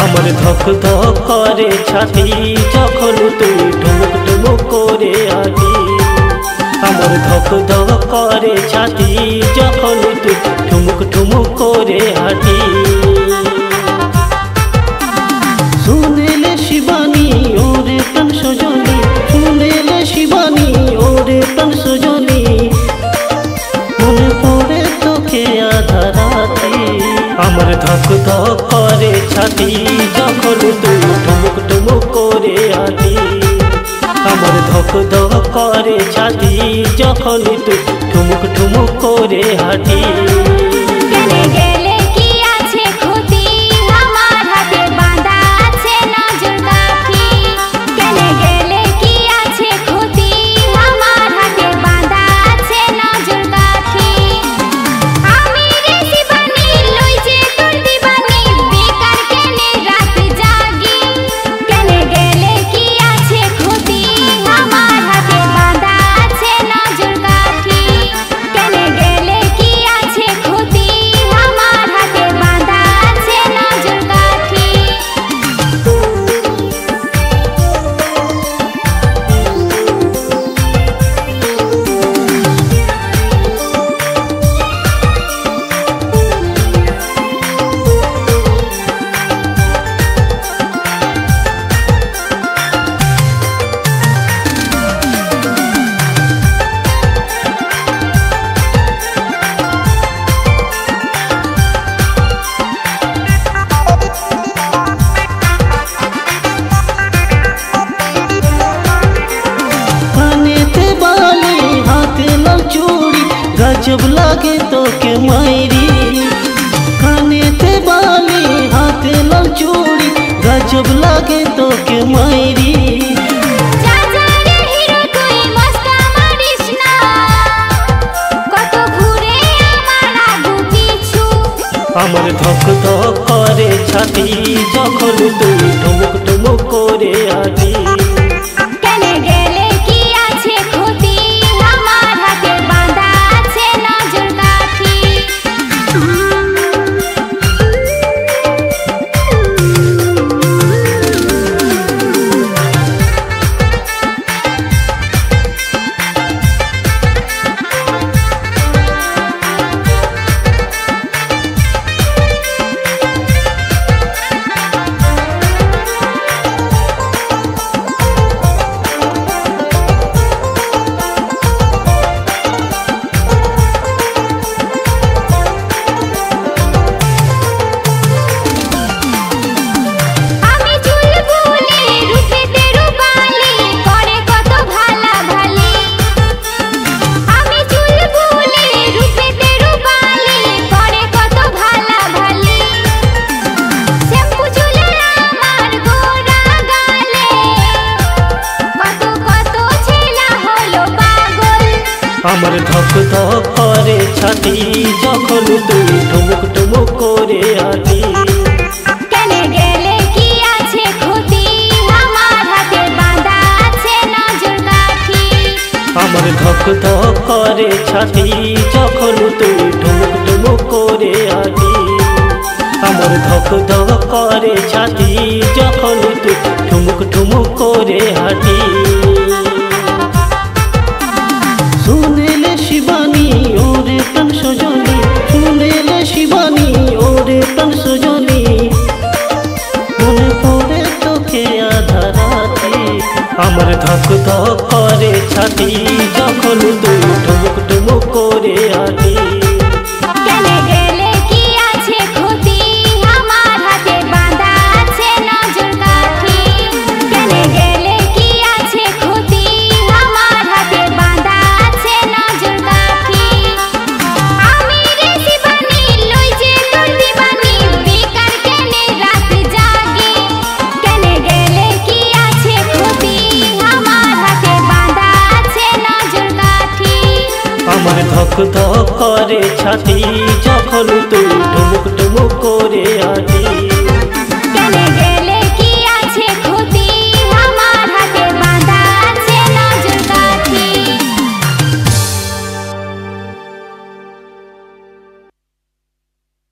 আমার ধক ধক করে ছাতি যখন তুই ঠুমুক ঠুমুক করে আটি। আমার ধক ধক করে ছাতি যখন তুই ঠুমুক ঠুমুক করে হাঁটি। শুনেলে শিবানী ওরে প্রাণ সজনী, শুনেলে শিবানী ওরে প্রাণ সজনী, মনে পড়ে তোকে আধা রাতে। আমার ধক ধক করে ছাতি যখন তুই ঠুমুক ঠুমুক করে হাঁটি। আমার ধক ধক করে ছাতি যখন তুই ঠুমুক ঠুমুক করে হাঁটি। गजब लागे तो के मायरी, काने ते बाली हाथे लाल चूड़ी, गजब लागे तो के मायरी। আমার ধক ধক করে ছাতি যখন তুই ঠুমুক ঠুমুক করে আটি। আমার ধক ধক করে ছাতি যখন তুই ঠুমুক ঠুমুক করে হাঁটি। কেনে গেলে কি আছে ক্ষতি, আমার হাতে বাঁধা আছে নজর কাঠি। আমার ধক ধক করে ছাতি যখন তুই ঠুমুক ঠুমুক করে হাঁটি। আমার ধক ধক করে ছাতি যখন তুই ঠুমুক ঠুমুক করে হাঁটি। শুনেলে শিবানী ওরে প্রাণ সজনী, শুনেলে শিবানী ওরে প্রাণ সজনী, মনে পড়ে তোকে আধা রাতে। আমার ধক ধক করে ছাতি যখন তুই ঠুমুক ঠুমুক করে হাঁটি। কেনে গেলে কি আছে ক্ষতি, আমার হাতে বাঁধা আছে নজর কাঠি। কেনে গেলে কি আছে ক্ষতি, আমার হাতে বাঁধা আছে নজর কাঠি। আমি রে শিবানী লই যে তোর দিবানী, বেকার কেনে রাত জাগি। কেনে গেলে কি আছে ক্ষতি, আমার হাতে বাঁধা আছে নজর কাঠি। আমার ধক ধক করে ছাতি যখন তুই ঠুমুক ঠুমুক করে হাঁটি।